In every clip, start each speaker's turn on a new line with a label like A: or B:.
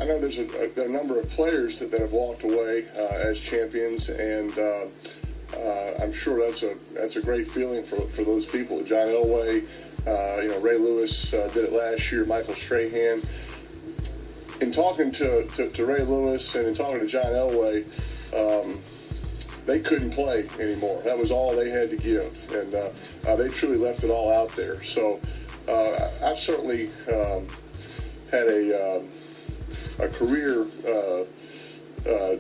A: I know there are a number of players that have walked away as champions, and I'm sure that's a great feeling for those people. John Elway, Ray Lewis did it last year. Michael Strahan. In talking to Ray Lewis and in talking to John Elway, they couldn't play anymore. That was all they had to give, and they truly left it all out there. So I've certainly had a career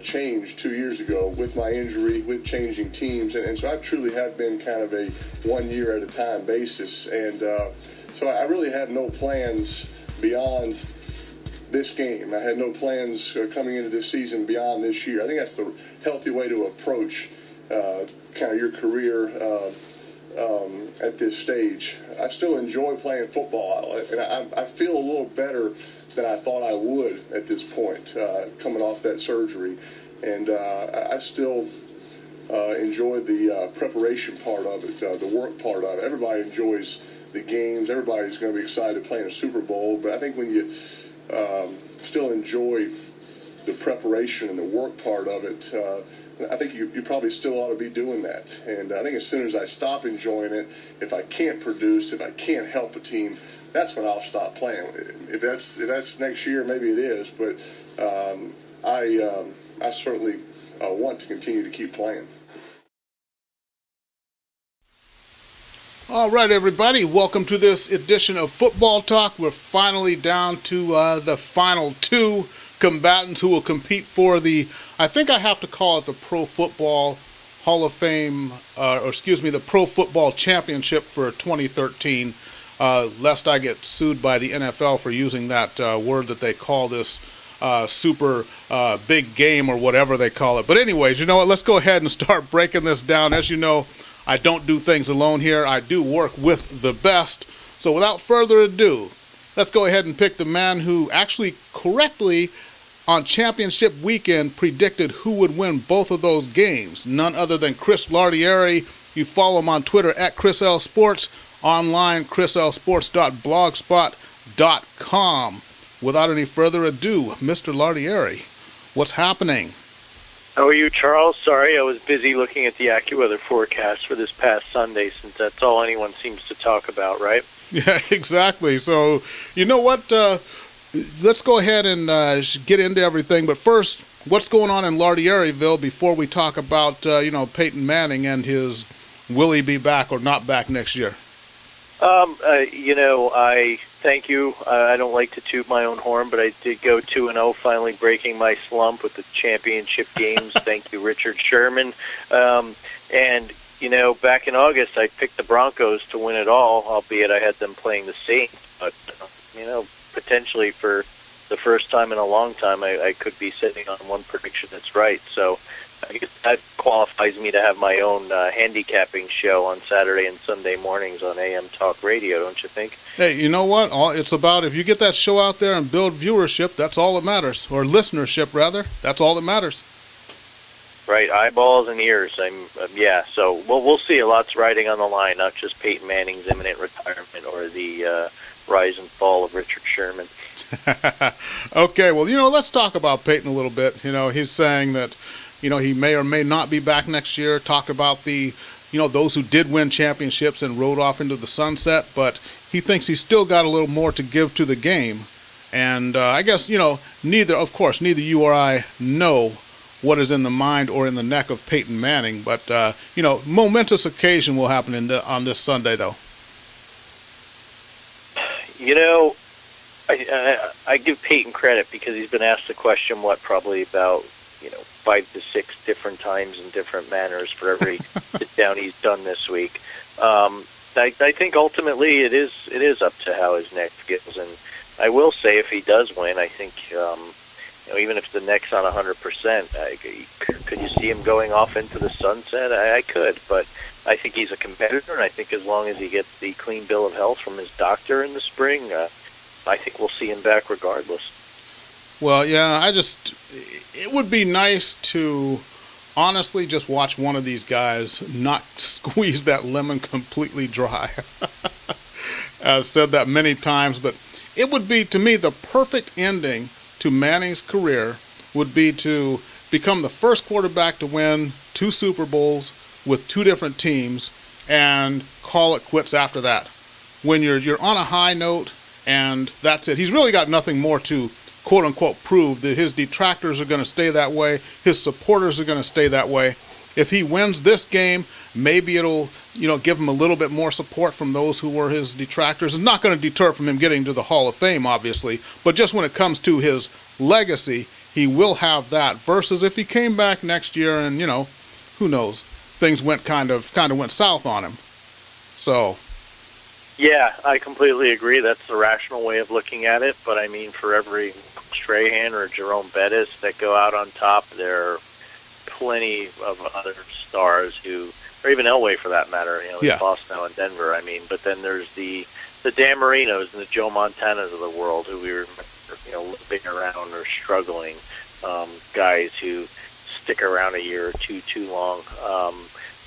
A: change 2 years ago with my injury, with changing teams, and so I truly have been kind of a 1 year at a time basis, and so I really have no plans beyond this game. I had no plans coming into this season beyond this year. I think that's the healthy way to approach kind of your career at this stage. I still enjoy playing football, and I feel a little better than I thought I would at this point, coming off that surgery. And I still enjoy the preparation part of it, the work part of it. Everybody enjoys the games. Everybody's going to be excited playing a Super Bowl. But I think when you still enjoy the preparation and the work part of it, I think you probably still ought to be doing that. And I think as soon as I stop enjoying it, if I can't produce, if I can't help a team, that's when I'll stop playing. If that's next year, maybe it is. But I certainly want to continue to keep playing.
B: All right, everybody. Welcome to this edition of Football Talk. We're finally down to the final two combatants who will compete for I think I have to call it the Pro Football Hall of Fame, the Pro Football Championship for 2013, lest I get sued by the NFL for using that word that they call this super big game or whatever they call it. But anyways, you know what? Let's go ahead and start breaking this down. As you know, I don't do things alone here. I do work with the best. So without further ado, let's go ahead and pick the man who actually correctly on championship weekend predicted who would win both of those games. None other than Chris Lardieri. You follow him on Twitter at Chris L Sports, online chrislsports.blogspot.com. Without any further ado, Mr. Lardieri, what's happening?
C: How are you, Charles? Sorry, I was busy looking at the AccuWeather forecast for this past Sunday, since that's all anyone seems to talk about, right?
B: Yeah, exactly. So, you know what? Let's go ahead and get into everything. But first, what's going on in Lardieriville before we talk about, Peyton Manning and his will he be back or not back next year? I thank you. I don't like to toot my own horn, but I did go 2-0, finally breaking my slump with the championship games. Thank you, Richard Sherman. Back in August, I picked the Broncos to win it all, albeit I had them playing the Saints. But, potentially for the first time in a long time, I could be sitting on one prediction that's right. So I guess that qualifies me to have my own handicapping show on Saturday and Sunday mornings on AM Talk Radio, don't you think? Hey, you know what? It's about if you get that show out there and build viewership, that's all that matters. Or listenership, rather. That's all that matters.
C: Right, eyeballs and ears. So we'll see. A lot's riding on the line, not just Peyton Manning's imminent retirement or the rise and fall of Richard Sherman.
B: Okay, well, let's talk about Peyton a little bit. He's saying that, he may or may not be back next year. Talk about those who did win championships and rode off into the sunset, but he thinks he's still got a little more to give to the game. And I guess, neither you or I know what is in the mind or in the neck of Peyton Manning, but, momentous occasion will happen on this Sunday, though.
C: I give Peyton credit because he's been asked the question, probably about, 5 to 6 different times in different manners for every sit down he's done this week. I think ultimately it is up to how his neck feels, and I will say if he does win, I think even if the neck's on 100%, could you see him going off into the sunset? I could, but I think he's a competitor, and I think as long as he gets the clean bill of health from his doctor in the spring, I think we'll see him back regardless.
B: Well, yeah, it would be nice to honestly just watch one of these guys not squeeze that lemon completely dry. I've said that many times, but it would be, to me, the perfect ending to Manning's career would be to become the first quarterback to win 2 Super Bowls with 2 different teams and call it quits after that. When you're on a high note and that's it. He's really got nothing more to quote unquote prove. That his detractors are going to stay that way. His supporters are going to stay that way. If he wins this game, maybe it'll, give him a little bit more support from those who were his detractors. It's not going to deter from him getting to the Hall of Fame, obviously, but just when it comes to his legacy, he will have that. Versus if he came back next year and, who knows, things went kind of went south on him. So.
C: Yeah, I completely agree. That's the rational way of looking at it. But I mean, for every Strahan or Jerome Bettis that go out on top, there are plenty of other stars who, or even Elway for that matter, in Boston and Denver. I mean, but then there's the Dan Marinos and the Joe Montanas of the world who we remember, living around or struggling, guys who stick around a year or two too long.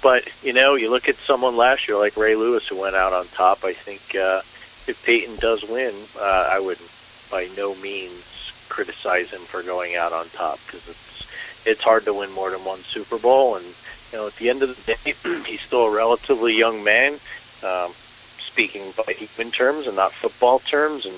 C: But, you look at someone last year like Ray Lewis who went out on top. I think if Peyton does win, I would by no means criticize him for going out on top because it's hard to win more than 1 Super Bowl. And, at the end of the day, he's still a relatively young man, speaking by human terms and not football terms. And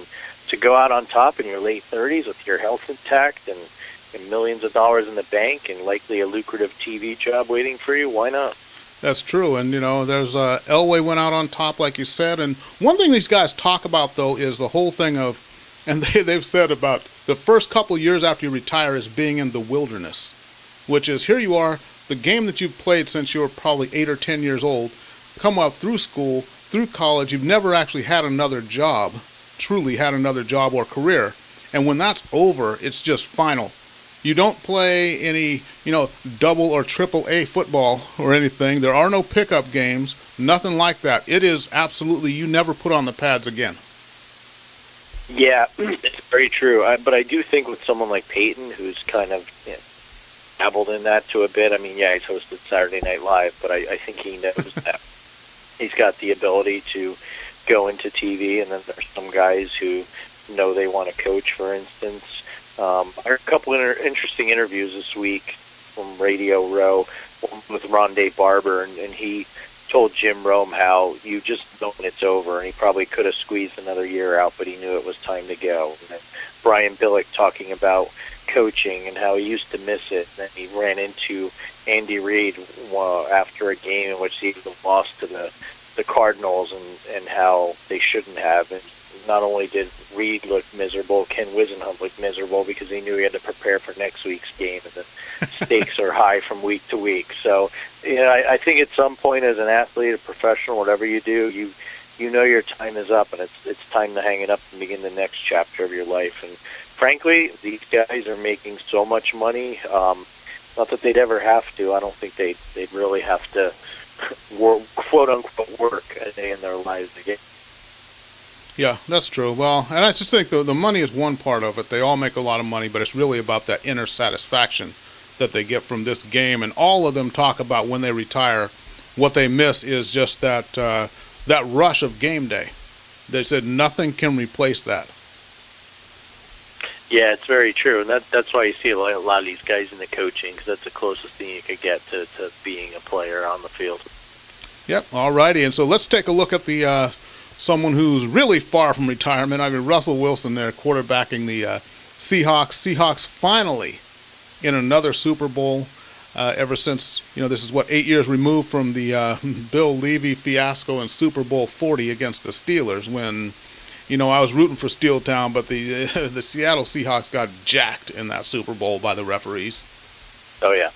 C: to go out on top in your late 30s with your health intact and millions of dollars in the bank and likely a lucrative TV job waiting for you, why not?
B: That's true. And, there's Elway went out on top, like you said. And one thing these guys talk about, though, is the whole thing of, and they've said about the first couple years after you retire is being in the wilderness, which is here you are, the game that you've played since you were probably 8 or 10 years old, come out through school, through college, you've never actually had another job, truly had another job or career. And when that's over, it's just final. You don't play any, double or triple A football or anything. There are no pickup games, nothing like that. It is absolutely, you never put on the pads again.
C: Yeah, it's very true. But I do think with someone like Peyton, who's kind of dabbled in that to a bit. I mean, yeah, he's hosted Saturday Night Live, but I think he knows that he's got the ability to go into TV, and then there's some guys who know they want to coach, for instance. I heard a couple interesting interviews this week from Radio Row, one with Rondé Barber, and he told Jim Rome how you just know when it's over, and he probably could have squeezed another year out, but he knew it was time to go. And then Brian Billick talking about coaching and how he used to miss it, and then he ran into Andy Reid after a game in which he lost to the Cardinals and how they shouldn't have. And not only did Reid look miserable, Ken Wisenhunt looked miserable because he knew he had to prepare for next week's game, and the stakes are high from week to week. So, I think at some point as an athlete, a professional, whatever you do, you know your time is up, and it's time to hang it up and begin the next chapter of your life. And frankly, these guys are making so much money. Not that they'd ever have to. I don't think they'd really have to quote unquote work a day in their lives again.
B: Yeah, that's true. Well, and I just think the money is one part of it. They all make a lot of money, but it's really about that inner satisfaction that they get from this game. And all of them talk about when they retire, what they miss is just that rush of game day. They said nothing can replace that.
C: Yeah, it's very true, and that's why you see a lot of these guys in the coaching, because that's the closest thing you could get to being a player on the field.
B: Yep, all righty. And so let's take a look at the someone who's really far from retirement. I mean, Russell Wilson there quarterbacking the Seahawks. Seahawks finally in another Super Bowl ever since, this is 8 years removed from the Bill Levy fiasco in Super Bowl 40 against the Steelers when, I was rooting for Steel Town, but the Seattle Seahawks got jacked in that Super Bowl by the referees.
C: Oh, yeah.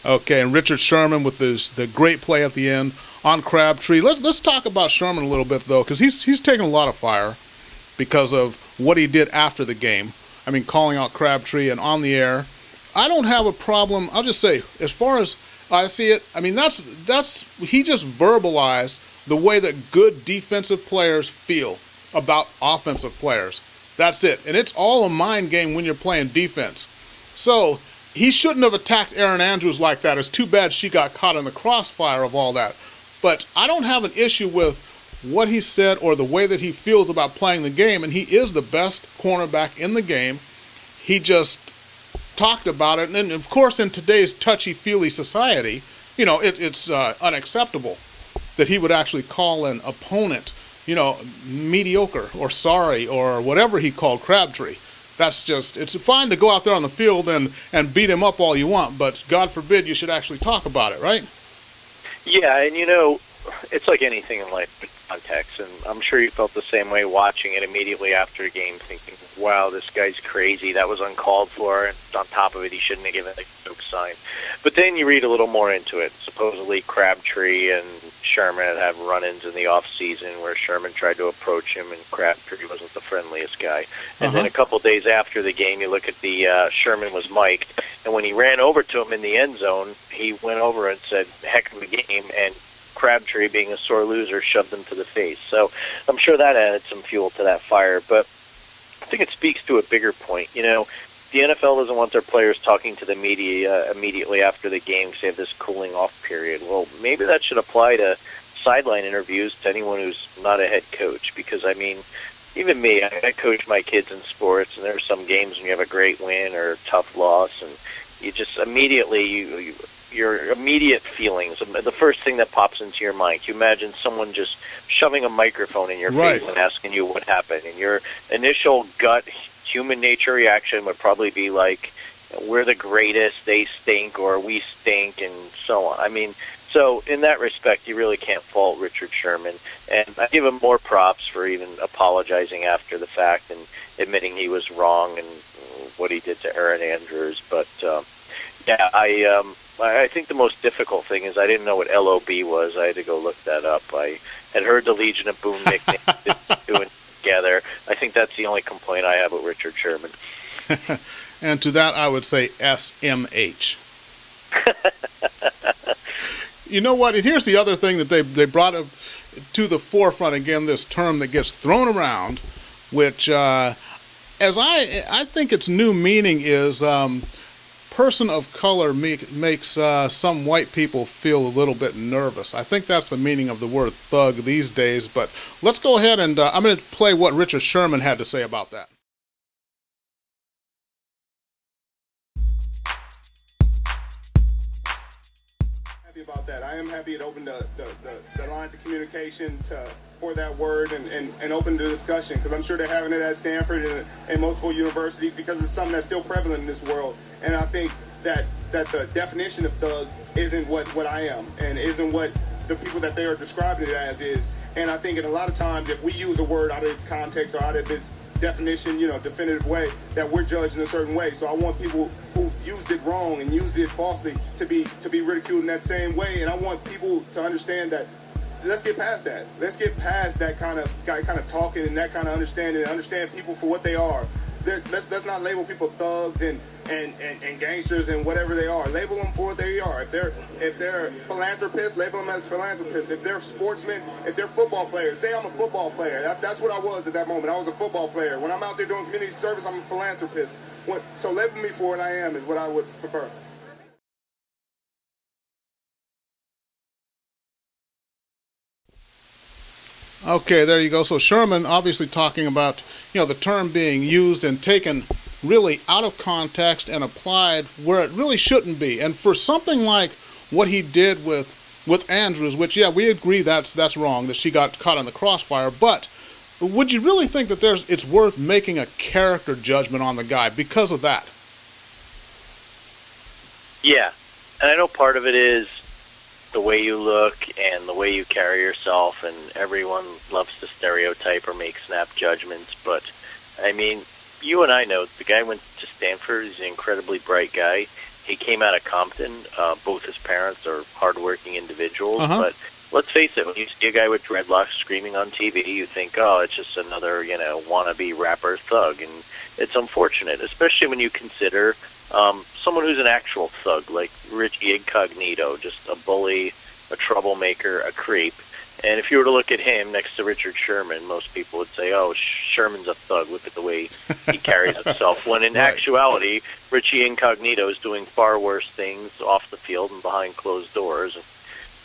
B: Okay, and Richard Sherman with the great play at the end on Crabtree. Let's talk about Sherman a little bit, though, because he's taken a lot of fire because of what he did after the game. I mean, calling out Crabtree and on the air. I don't have a problem. I'll just say, as far as I see it, I mean, that's he just verbalized the way that good defensive players feel about offensive players. That's it. And it's all a mind game when you're playing defense. So he shouldn't have attacked Erin Andrews like that. It's too bad she got caught in the crossfire of all that. But I don't have an issue with what he said or the way that he feels about playing the game, and he is the best cornerback in the game. He just talked about it, and of course in today's touchy-feely society, it's unacceptable that he would actually call an opponent, mediocre or sorry or whatever he called Crabtree. It's fine to go out there on the field and beat him up all you want, but God forbid you should actually talk about it, right?
C: Yeah, and it's like anything in life, context, and I'm sure you felt the same way watching it immediately after the game, thinking, wow, this guy's crazy, that was uncalled for, and on top of it, he shouldn't have given a joke sign. But then you read a little more into it. Supposedly Crabtree and Sherman had had run-ins in the off-season where Sherman tried to approach him, and Crabtree wasn't the friendliest guy. And then a couple days after the game, you look at the Sherman was mic'd, and when he ran over to him in the end zone, he went over and said, heck of a game, and Crabtree, being a sore loser, shoved him to the face. So I'm sure that added some fuel to that fire. But I think it speaks to a bigger point. The NFL doesn't want their players talking to the media immediately after the game because they have this cooling off period. Well, maybe that should apply to sideline interviews to anyone who's not a head coach. Because, even me, I coach my kids in sports, and there are some games when you have a great win or a tough loss, and you just immediately, your immediate feelings, the first thing that pops into your mind. Can you imagine someone just shoving a microphone in your face and asking you what happened? And your initial gut human nature reaction would probably be like, we're the greatest, they stink, or we stink, and so on. So in that respect, you really can't fault Richard Sherman. And I give him more props for even apologizing after the fact and admitting he was wrong and what he did to Aaron Andrews. But, I think the most difficult thing is I didn't know what LOB was. I had to go look that up. I had heard the Legion of Boom nickname doing together. I think that's the only complaint I have with Richard Sherman.
B: And to that, I would say SMH. You know what? And here's the other thing that they brought up to the forefront again, this term that gets thrown around, which, as I think its new meaning is person of color makes some white people feel a little bit nervous. I think that's the meaning of the word thug these days. But let's go ahead and I'm going to play what Richard Sherman had to say about that.
D: Happy about that. I am happy it opened the lines of communication for that word and opened the discussion, because I'm sure they're having it at Stanford and multiple universities, because it's something that's still prevalent in this world. And I think that the definition of thug isn't what I am, and isn't what the people that they are describing it as is. And I think in a lot of times, if we use a word out of its context or out of its definition, definitive way, that we're judged in a certain way. So I want people who've used it wrong and used it falsely to be ridiculed in that same way. And I want people to understand that let's get past that. Let's get past that kind of talking and that kind of understanding, and understand people for what they are. Let's not label people thugs and gangsters and whatever they are. Label them for what they are. If they're philanthropists, label them as philanthropists. If they're sportsmen, if they're football players, say I'm a football player. That's what I was at that moment. I was a football player. When I'm out there doing community service, I'm a philanthropist. So label me for what I am is what I would prefer.
B: Okay, there you go. So Sherman obviously talking about, the term being used and taken really out of context and applied where it really shouldn't be. And for something like what he did with Andrews, which, we agree that's wrong, that she got caught in the crossfire, but would you really think that it's worth making a character judgment on the guy because of that?
C: Yeah, and I know part of it is the way you look and the way you carry yourself, and everyone loves to stereotype or make snap judgments, but you and I know the guy went to Stanford. He's an incredibly bright guy. He came out of Compton. Both his parents are hardworking individuals, but let's face it, when you see a guy with dreadlocks screaming on TV, you think, oh, it's just another, wannabe rapper thug, and it's unfortunate, especially when you consider someone who's an actual thug, like Richie Incognito, just a bully, a troublemaker, a creep. And if you were to look at him next to Richard Sherman, most people would say, oh, Sherman's a thug, look at the way he carries himself. When in actuality, Richie Incognito is doing far worse things off the field and behind closed doors and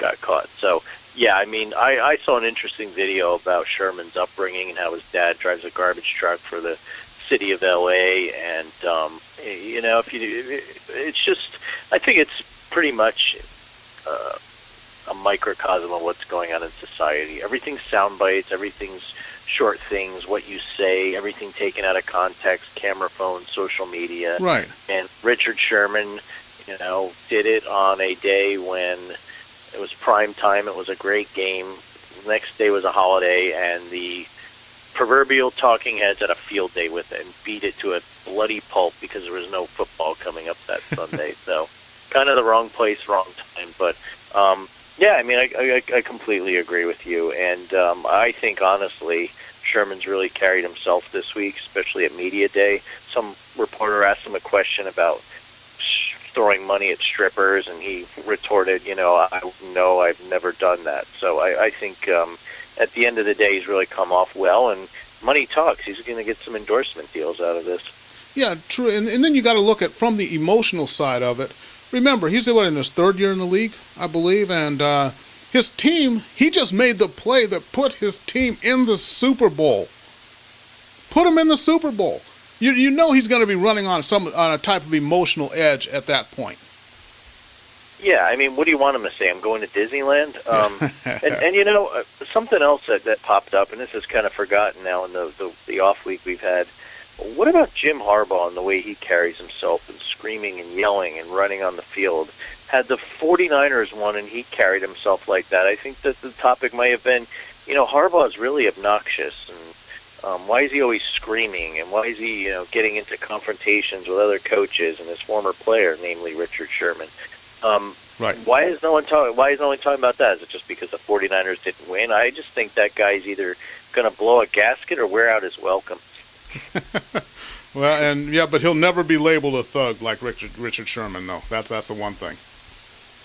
C: got caught. So Yeah, I mean, I saw an interesting video about Sherman's upbringing and how his dad drives a garbage truck for the city of L.A. And it's just, I think it's pretty much a microcosm of what's going on in society. Everything's sound bites, everything's short things, what you say, everything taken out of context, camera phones, social media.
B: Right.
C: And Richard Sherman, did it on a day when it was prime time. It was a great game. The next day was a holiday, and the proverbial talking heads had a field day with it and beat it to a bloody pulp because there was no football coming up that Sunday. So kind of the wrong place, wrong time. But, yeah, I mean, I completely agree with you. And I think, honestly, Sherman's really carried himself this week, especially at Media Day. Some reporter asked him a question about throwing money at strippers, and he retorted, no, I've never done that. So I think at the end of the day, he's really come off well, and money talks. He's going to get some endorsement deals out of this.
B: Yeah, true. And then you got to look at from the emotional side of it. Remember, he's in his third year in the league, I believe, and his team, he just made the play that put his team in the Super Bowl. Put him in the Super Bowl. You know he's going to be running on a type of emotional edge at that point.
C: Yeah, I mean, what do you want him to say? I'm going to Disneyland? And something else that popped up, and this is kind of forgotten now in the off week we've had. What about Jim Harbaugh and the way he carries himself and screaming and yelling and running on the field? Had the 49ers won and he carried himself like that, I think that the topic might have been, Harbaugh is really obnoxious, and why is he always screaming, and why is he, getting into confrontations with other coaches and his former player, namely Richard Sherman?
B: Right.
C: Why is no one talking about that? Is it just because the 49ers didn't win? I just think that guy's either going to blow a gasket or wear out his welcome.
B: Well, but he'll never be labeled a thug like Richard Sherman, though. That's the one thing.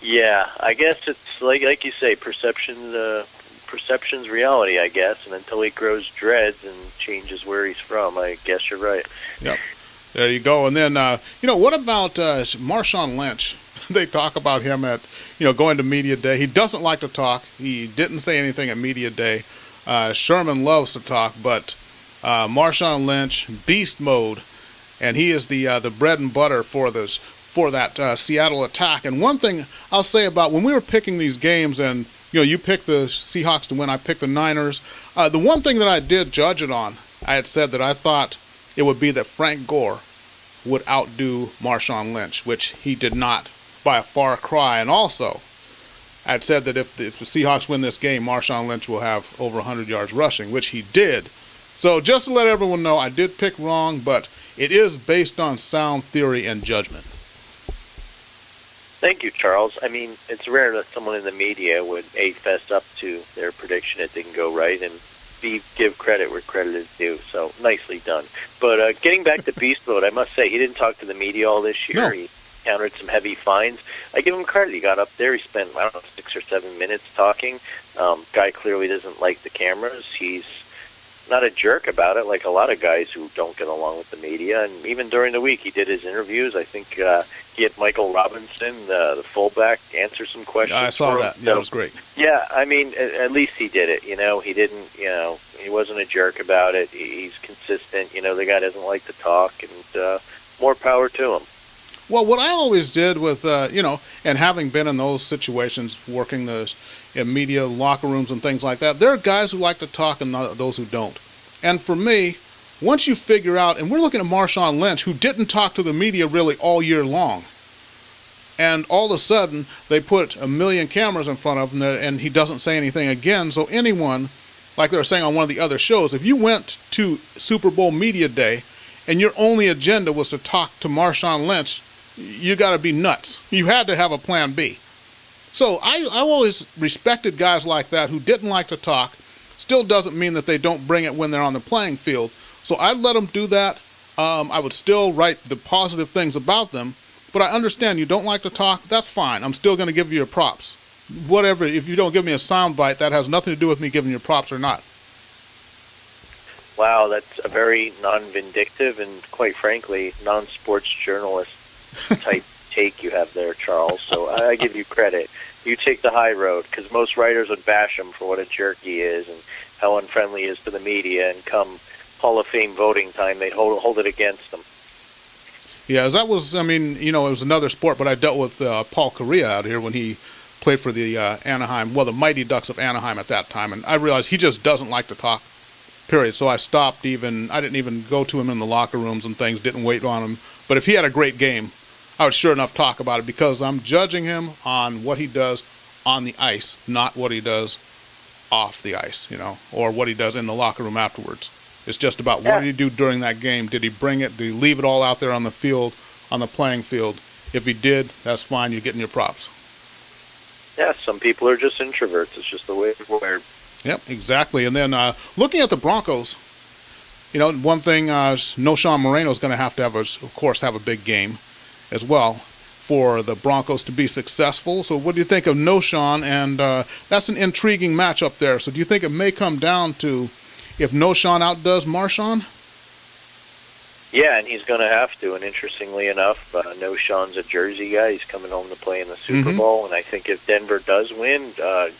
C: Yeah, I guess it's like you say, perception's reality, I guess, and until he grows dreads and changes where he's from, I guess you're right.
B: Yep. There you go. And then, what about Marshawn Lynch? They talk about him at, going to Media Day. He doesn't like to talk. He didn't say anything at Media Day. Sherman loves to talk, but Marshawn Lynch, beast mode, and he is the bread and butter for that Seattle attack. And one thing I'll say about when we were picking these games, and you picked the Seahawks to win, I picked the Niners. The one thing that I did judge it on, I had said that I thought it would be that Frank Gore would outdo Marshawn Lynch, which he did not by a far cry. And also, I had said that if the Seahawks win this game, Marshawn Lynch will have over 100 yards rushing, which he did. So just to let everyone know, I did pick wrong, but it is based on sound theory and judgment.
C: Thank you, Charles. I mean, it's rare that someone in the media would A, fess up to their prediction it didn't go right, and B, give credit where credit is due. So nicely done. But getting back to beast mode, I must say, he didn't talk to the media all this year.
B: No.
C: He countered some heavy fines. I give him credit. He got up there. He spent, 6 or 7 minutes talking. Guy clearly doesn't like the cameras. He's not a jerk about it, like a lot of guys who don't get along with the media. And even during the week, he did his interviews. I think he had Michael Robinson, the fullback, answer some questions.
B: I saw that. Yeah, it was great.
C: Yeah, I mean, at least he did it. He didn't. He wasn't a jerk about it. He's consistent. The guy doesn't like to talk, and more power to him.
B: Well, what I always did with, and having been in those situations, working in media locker rooms and things like that, there are guys who like to talk and those who don't. And for me, once you figure out, and we're looking at Marshawn Lynch, who didn't talk to the media really all year long, and all of a sudden they put 1 million cameras in front of him and he doesn't say anything again. So anyone, like they were saying on one of the other shows, if you went to Super Bowl Media Day and your only agenda was to talk to Marshawn Lynch, you got to be nuts. You had to have a plan B. So I always respected guys like that who didn't like to talk. Still doesn't mean that they don't bring it when they're on the playing field. So I'd let them do that. I would still write the positive things about them. But I understand you don't like to talk. That's fine. I'm still going to give you your props. Whatever. If you don't give me a sound bite, that has nothing to do with me giving you props or not.
C: Wow, that's a very non-vindictive and, quite frankly, non-sports journalist type take you have there, Charles. So I give you credit. You take the high road, because most writers would bash him for what a jerk he is and how unfriendly he is to the media, and come Hall of Fame voting time, they'd hold it against him.
B: Yeah, that was, I mean, it was another sport, but I dealt with Paul Correa out here when he played for the the Mighty Ducks of Anaheim at that time, and I realized he just doesn't like to talk, period. So I didn't even go to him in the locker rooms and things, didn't wait on him. But if he had a great game, I would sure enough talk about it, because I'm judging him on what he does on the ice, not what he does off the ice, or what he does in the locker room afterwards. It's just about what did he do during that game? Did he bring it? Did he leave it all out there on the field, on the playing field? If he did, that's fine. You're getting your props.
C: Yeah, some people are just introverts. It's just the way it's wired.
B: Yep, exactly. And then looking at the Broncos, one thing, Noshawn Moreno's going to have, of course, have a big game as well for the Broncos to be successful. So what do you think of Noshawn? And that's an intriguing matchup there. So do you think it may come down to if Noshawn outdoes Marshawn?
C: Yeah, and he's going to have to. And interestingly enough, Noshawn's a Jersey guy. He's coming home to play in the Super Bowl. And I think if Denver does win,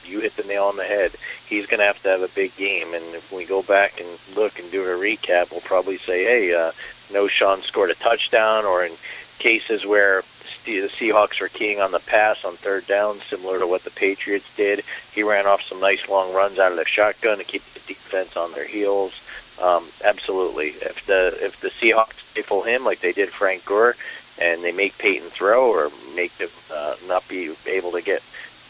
C: you hit the nail on the head. He's going to have a big game. And if we go back and look and do a recap, we'll probably say, hey, Noshawn scored a touchdown, or in cases where the Seahawks were keying on the pass on third down, similar to what the Patriots did, he ran off some nice long runs out of the shotgun to keep the defense on their heels. Absolutely. If the Seahawks stifle him like they did Frank Gore, and they make Peyton throw, or make him not be able to get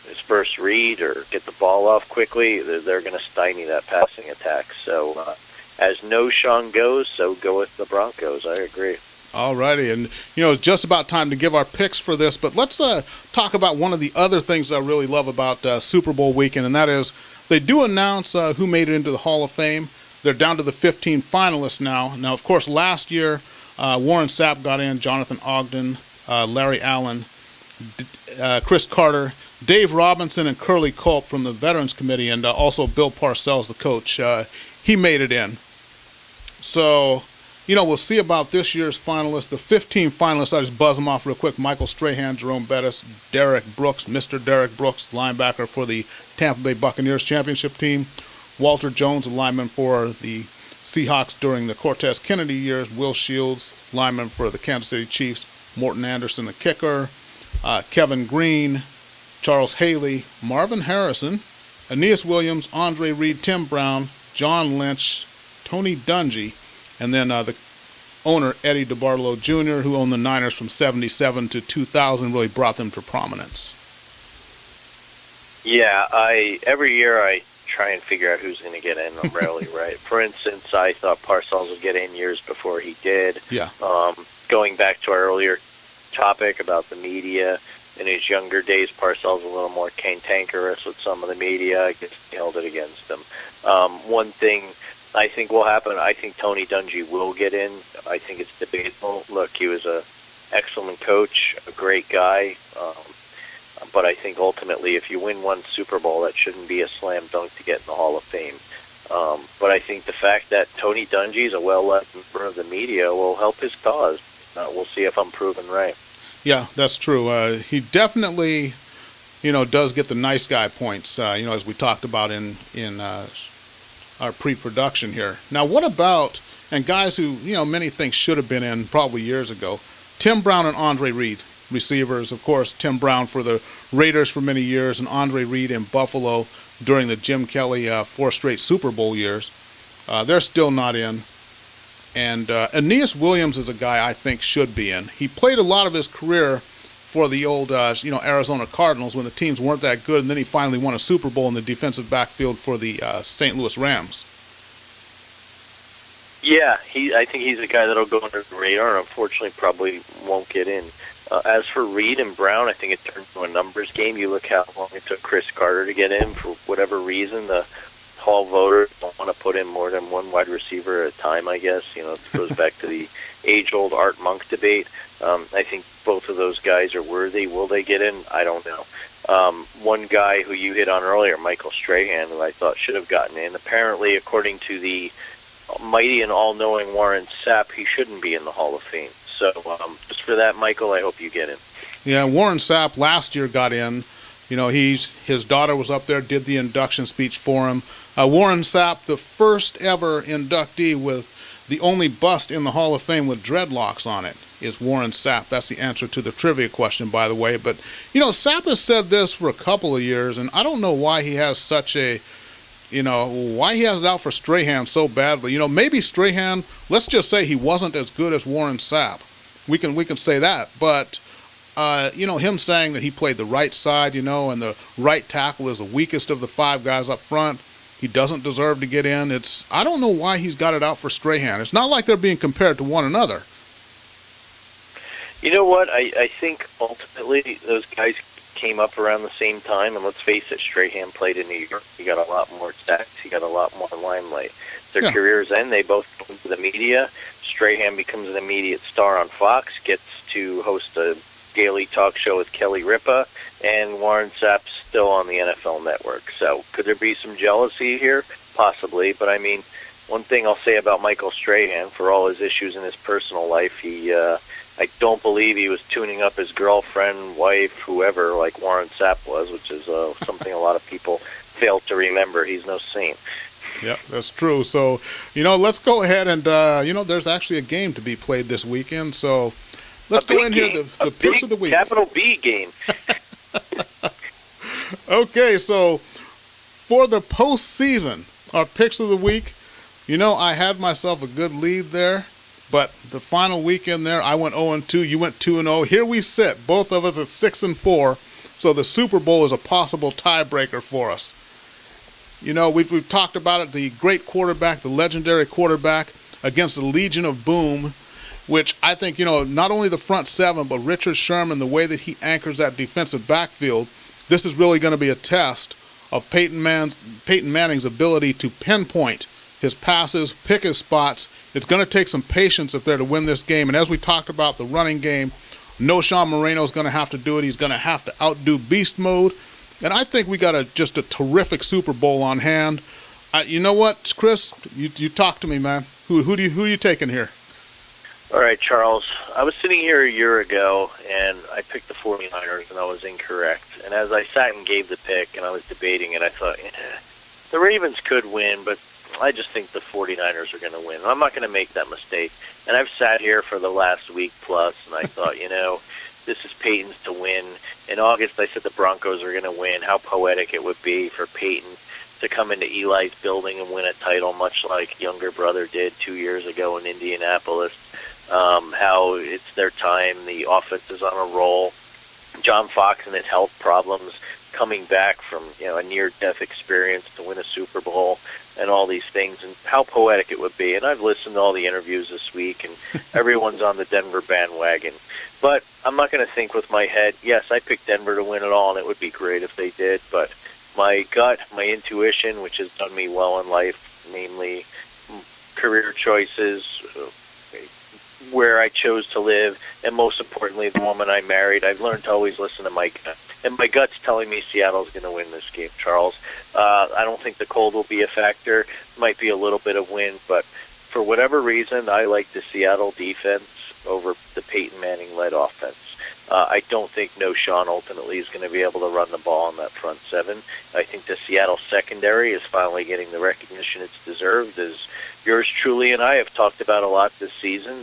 C: his first read or get the ball off quickly, they're going to stymie that passing attack. So as Noshawn goes, so go with the Broncos. I agree.
B: All righty, and it's just about time to give our picks for this, but let's talk about one of the other things I really love about Super Bowl weekend, and that is they do announce who made it into the Hall of Fame. They're down to the 15 finalists now. Now, of course, last year, Warren Sapp got in, Jonathan Ogden, Larry Allen, Chris Carter, Dave Robinson, and Curly Culp from the Veterans Committee, and also Bill Parcells, the coach. He made it in. So, we'll see about this year's finalists. The 15 finalists, I'll just buzz them off real quick. Michael Strahan, Jerome Bettis, Derek Brooks, Mr. Derek Brooks, linebacker for the Tampa Bay Buccaneers championship team. Walter Jones, a lineman for the Seahawks during the Cortez Kennedy years. Will Shields, lineman for the Kansas City Chiefs. Morton Anderson, the kicker. Kevin Green, Charles Haley, Marvin Harrison, Aeneas Williams, Andre Reed, Tim Brown, John Lynch, Tony Dungy, and then the owner, Eddie DeBartolo Jr., who owned the Niners from 77 to 2000, really brought them to prominence.
C: Yeah, every year I try and figure out who's going to get in. I'm rarely right. For instance, I thought Parcells would get in years before he did.
B: Yeah.
C: Going back to our earlier topic about the media, in his younger days, Parcells was a little more cantankerous with some of the media. I guess he held it against him. One thing I think will happen, I think Tony Dungy will get in. I think it's debatable. Look, he was an excellent coach, a great guy. But I think ultimately, if you win one Super Bowl, that shouldn't be a slam dunk to get in the Hall of Fame. But I think the fact that Tony Dungy is a well-liked member of the media will help his cause. We'll see if I'm proven right.
B: Yeah, that's true. He definitely, does get the nice guy points, as we talked about in our pre-production here. Now, what about, and guys who, many think should have been in probably years ago, Tim Brown and Andre Reed, receivers. Of course, Tim Brown for the Raiders for many years, and Andre Reed in Buffalo during the Jim Kelly 4 straight Super Bowl years. They're still not in. And Aeneas Williams is a guy I think should be in. He played a lot of his career for the old, Arizona Cardinals when the teams weren't that good, and then he finally won a Super Bowl in the defensive backfield for the St. Louis Rams.
C: Yeah, I think he's a guy that'll go under the radar, and unfortunately probably won't get in. As for Reed and Brown, I think it turned into a numbers game. You look how long it took Chris Carter to get in. For whatever reason, the Hall voters don't want to put in more than one wide receiver at a time, I guess. It goes back to the age-old Art Monk debate. I think both of those guys are worthy. Will they get in? I don't know. One guy who you hit on earlier, Michael Strahan, who I thought should have gotten in. Apparently, according to the mighty and all-knowing Warren Sapp, he shouldn't be in the Hall of Fame. So just for that, Michael, I hope you get in.
B: Yeah, Warren Sapp last year got in. His daughter was up there, did the induction speech for him. Warren Sapp, the first ever inductee with the only bust in the Hall of Fame with dreadlocks on it, is Warren Sapp. That's the answer to the trivia question, by the way. But, Sapp has said this for a couple of years, and I don't know why he has such a, why he has it out for Strahan so badly. Maybe Strahan, let's just say he wasn't as good as Warren Sapp. We can say that. But, him saying that he played the right side, and the right tackle is the weakest of the five guys up front, he doesn't deserve to get in. I don't know why he's got it out for Strahan. It's not like they're being compared to one another.
C: You know what? I think ultimately those guys came up around the same time, and let's face it, Strahan played in New York. He got a lot more stats. He got a lot more limelight. Their careers end. They both go into the media. Strahan becomes an immediate star on Fox, gets to host a daily talk show with Kelly Ripa, and Warren Sapp's still on the NFL Network. So could there be some jealousy here? Possibly. But, one thing I'll say about Michael Strahan, for all his issues in his personal life, I don't believe he was tuning up his girlfriend, wife, whoever, like Warren Sapp was, which is something a lot of people fail to remember. He's no saint.
B: Yeah, that's true. So, let's go ahead and, there's actually a game to be played this weekend. So let's go in here, the picks of the week.
C: Capital B game.
B: Okay, so for the postseason, our picks of the week, I had myself a good lead there. But the final weekend there, I went 0-2. You went 2-0. Here we sit, both of us at 6-4. So the Super Bowl is a possible tiebreaker for us. We've talked about it. The great quarterback, the legendary quarterback, against the Legion of Boom, which I think not only the front seven, but Richard Sherman, the way that he anchors that defensive backfield, this is really going to be a test of Peyton Manning's ability to pinpoint his passes, pick his spots. It's going to take some patience if they're to win this game. And as we talked about the running game, Sean Moreno's going to have to do it. He's going to have to outdo beast mode. And I think we got just a terrific Super Bowl on hand. You know what, Chris? You talk to me, man. Who are you taking here?
C: All right, Charles. I was sitting here a year ago, and I picked the 49ers, and I was incorrect. And as I sat and gave the pick, and I was debating it, I thought, the Ravens could win, but I just think the 49ers are going to win. I'm not going to make that mistake. And I've sat here for the last week plus, and I thought, this is Peyton's to win. In August, I said the Broncos are going to win. How poetic it would be for Peyton to come into Eli's building and win a title, much like younger brother did 2 years ago in Indianapolis. How it's their time. The offense is on a roll. John Fox and his health problems, coming back from a near-death experience to win a Super Bowl and all these things, and how poetic it would be. And I've listened to all the interviews this week, and everyone's on the Denver bandwagon. But I'm not going to think with my head, yes, I picked Denver to win it all, and it would be great if they did. But my gut, my intuition, which has done me well in life, namely career choices, where I chose to live, and most importantly, the woman I married, I've learned to always listen to my gut. And my gut's telling me Seattle's going to win this game, Charles. I don't think the cold will be a factor. Might be a little bit of wind, but for whatever reason, I like the Seattle defense over the Peyton Manning-led offense. I don't think Sean ultimately is going to be able to run the ball on that front seven. I think the Seattle secondary is finally getting the recognition it's deserved, as yours truly and I have talked about a lot this season.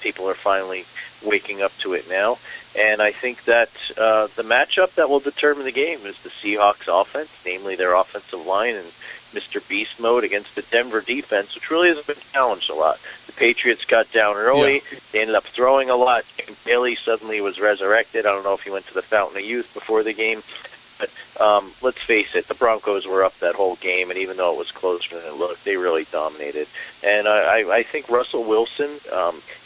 C: People are finally waking up to it now. And I think that the matchup that will determine the game is the Seahawks offense, namely their offensive line and Mr. Beast Mode against the Denver defense, which really hasn't been challenged a lot. The Patriots got down early. Yeah. They ended up throwing a lot. Bailey suddenly was resurrected. I don't know if he went to the Fountain of Youth before the game. But let's face it, the Broncos were up that whole game, and even though it was closer than it looked, they really dominated. And I think Russell Wilson,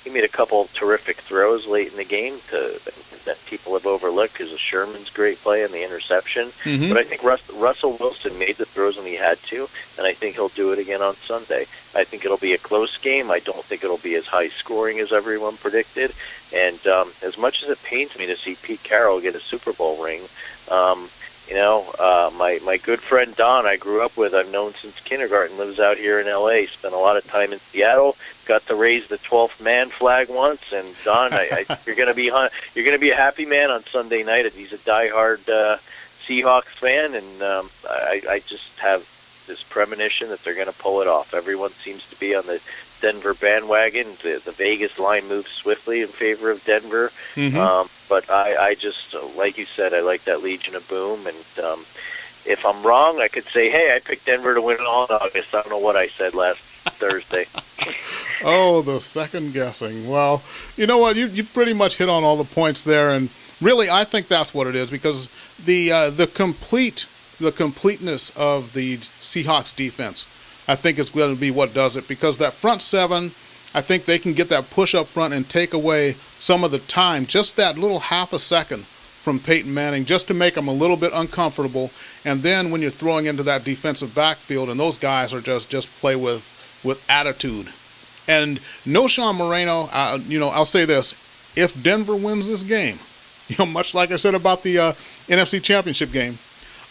C: he made a couple of terrific throws late in the game that people have overlooked because of Sherman's great play and the interception. Mm-hmm. But I think Russell Wilson made the throws when he had to, and I think he'll do it again on Sunday. I think it'll be a close game. I don't think it'll be as high scoring as everyone predicted. And as much as it pains me to see Pete Carroll get a Super Bowl ring, my good friend Don, I grew up with, I've known since kindergarten, lives out here in L.A., spent a lot of time in Seattle, got to raise the 12th man flag once, and Don, you're going to be a happy man on Sunday night. He's a diehard Seahawks fan, and I just have this premonition that they're going to pull it off. Everyone seems to be on the Denver bandwagon. The Vegas line moves swiftly in favor of Denver. But I just, like you said, I like that Legion of Boom. And if I'm wrong, I could say, hey, I picked Denver to win it all in August. I don't know what I said last Thursday.
B: Oh, the second guessing. Well, you know what? You pretty much hit on all the points there. And really, I think that's what it is, because the completeness of the Seahawks defense, I think it's going to be what does it, because that front seven, I think they can get that push up front and take away some of the time, just that little half a second from Peyton Manning, just to make them a little bit uncomfortable. And then when you're throwing into that defensive backfield, and those guys are just play with attitude. And no Sean Moreno, I'll say this, if Denver wins this game, much like I said about the NFC Championship game,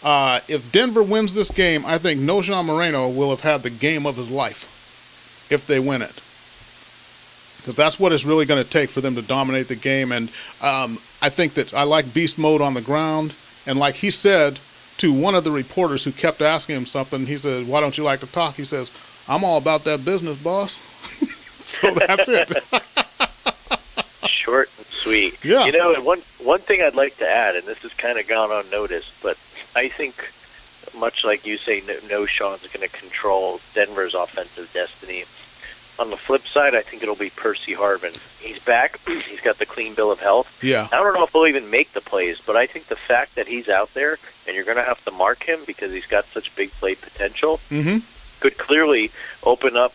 B: if Denver wins this game, I think Noshawn Moreno will have had the game of his life if they win it. Because that's what it's really going to take for them to dominate the game. And I think that I like beast mode on the ground. And like he said to one of the reporters who kept asking him something, he said, why don't you like to talk? He says, I'm all about that business, boss. So that's it.
C: Short and sweet.
B: Yeah.
C: One thing I'd like to add, and this has kind of gone unnoticed, but I think, much like you say, no Sean's going to control Denver's offensive destiny. On the flip side, I think it'll be Percy Harvin. He's back. He's got the clean bill of health.
B: Yeah.
C: I don't know if he'll even make the plays, but I think the fact that he's out there and you're going to have to mark him because he's got such big play potential could clearly open up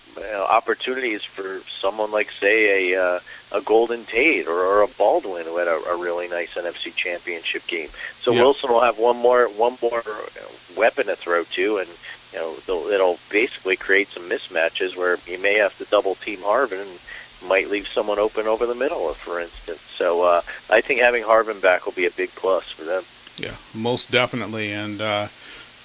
C: opportunities for someone like, say, a Golden Tate or a Baldwin who had a really nice NFC Championship game. So Wilson will have one more weapon to throw to, and it'll basically create some mismatches where you may have to double team Harvin and might leave someone open over the middle, for instance. So I think having Harvin back will be a big plus for them.
B: Yeah, most definitely. And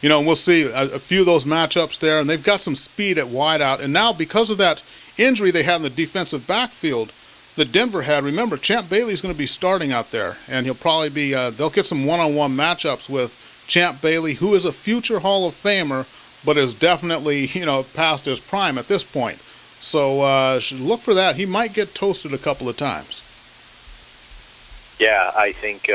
B: we'll see a few of those matchups there, and they've got some speed at wideout. And now, because of that injury they had in the defensive backfield that Denver had, remember, Champ Bailey's going to be starting out there, and he'll probably be they'll get some one-on-one matchups with Champ Bailey, who is a future Hall of Famer, but is definitely, past his prime at this point. So should look for that. He might get toasted a couple of times.
C: Yeah, I think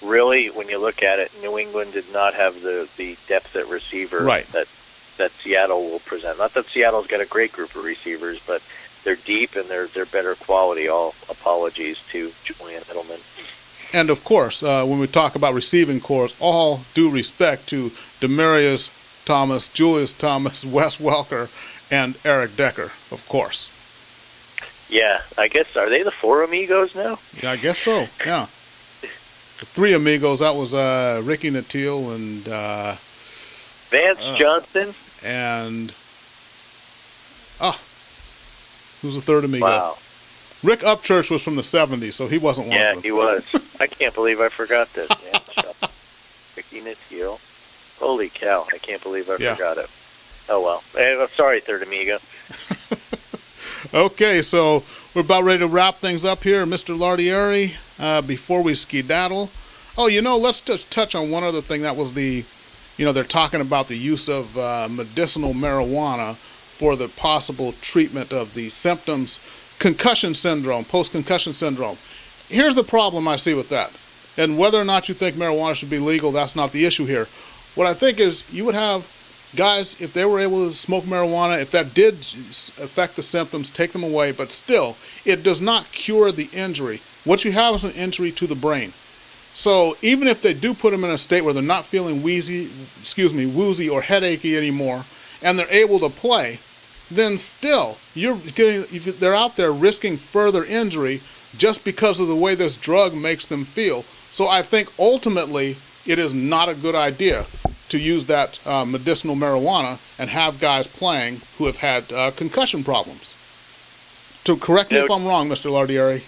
C: really, when you look at it, New England did not have the depth at receiver that Seattle will present. Not that Seattle's got a great group of receivers, but they're deep and they're better quality. All apologies to Julian Edelman.
B: And of course, when we talk about receiving corps, all due respect to Demaryius Thomas, Julius Thomas, Wes Welker, and Eric Decker, of course.
C: Yeah, I guess, are they the four amigos now?
B: Yeah, I guess so, yeah. The three amigos, that was Ricky Nattiel and
C: Vance Johnson.
B: And who's the third amigo?
C: Wow.
B: Rick Upchurch was from the 70s, so he wasn't one of them.
C: Yeah, he was. I can't believe I forgot this. Ricky Nattiel. Holy cow, I can't believe I forgot it. Oh, well. Sorry, third amigo.
B: Okay, so we're about ready to wrap things up here, Mr. Lardieri, before we skedaddle. Oh, let's just touch on one other thing. That was they're talking about the use of medicinal marijuana for the possible treatment of the symptoms, concussion syndrome, post-concussion syndrome. Here's the problem I see with that. And whether or not you think marijuana should be legal, that's not the issue here. What I think is you would have guys, if they were able to smoke marijuana, if that did affect the symptoms, take them away, but still, it does not cure the injury. What you have is an injury to the brain. So even if they do put them in a state where they're not feeling woozy or headachy anymore, and they're able to play, then still they're out there risking further injury just because of the way this drug makes them feel. So I think ultimately it is not a good idea to use that medicinal marijuana and have guys playing who have had concussion problems. To correct me if I'm wrong, Mr. Lardieri.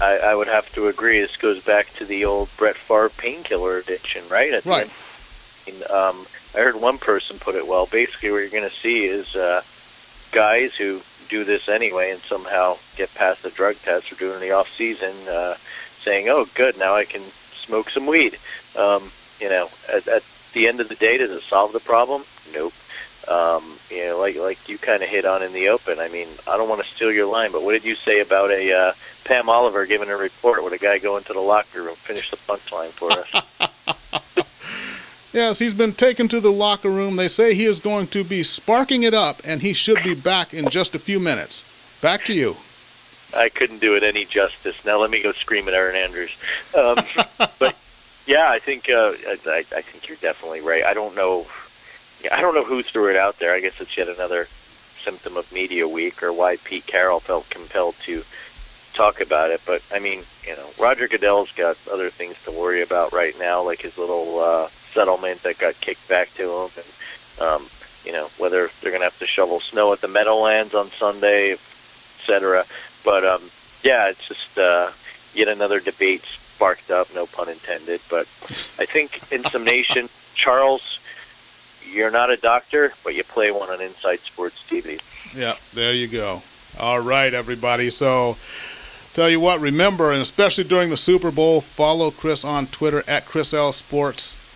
C: I would have to agree. This goes back to the old Brett Favre painkiller addiction, right?
B: Right.
C: I heard one person put it well. Basically, what you're going to see is guys who do this anyway and somehow get past the drug test or do it in the off season, saying, "Oh, good, now I can smoke some weed." at the end of the day, does it solve the problem? Nope. Like you kind of hit on in the open. I mean, I don't want to steal your line, but what did you say about a Pam Oliver giving a report with a guy going to the locker room? Finish the punchline for us.
B: Yes, he's been taken to the locker room. They say he is going to be sparking it up, and he should be back in just a few minutes. Back to you.
C: I couldn't do it any justice. Now let me go scream at Aaron Andrews. But yeah, I think I think you're definitely right. I don't know who threw it out there. I guess it's yet another symptom of media week, or why Pete Carroll felt compelled to talk about it. But I mean, Roger Goodell's got other things to worry about right now, like his little settlement that got kicked back to him, and whether they're going to have to shovel snow at the Meadowlands on Sunday, etc. But yeah, it's just yet another debate sparked up, no pun intended. But I think in summation, Charles, you're not a doctor, but you play one on Inside Sports TV.
B: Yeah, there you go. All right, everybody. So tell you what, remember, and especially during the Super Bowl, follow Chris on Twitter at Chris L Sports.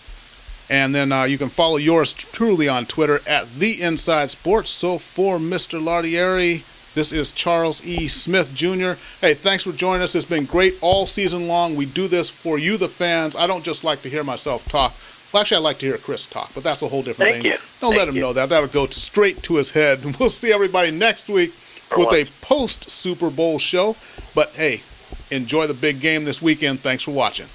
B: And then you can follow yours truly on Twitter at The Inside Sports. So for Mr. Lardieri, this is Charles E. Smith Jr. Hey, thanks for joining us. It's been great all season long. We do this for you, the fans. I don't just like to hear myself talk. Well, actually, I like to hear Chris talk, but that's a whole different thing. Don't let him know that. That'll go straight to his head. We'll see everybody next week with a post-Super Bowl show. But, hey, enjoy the big game this weekend. Thanks for watching.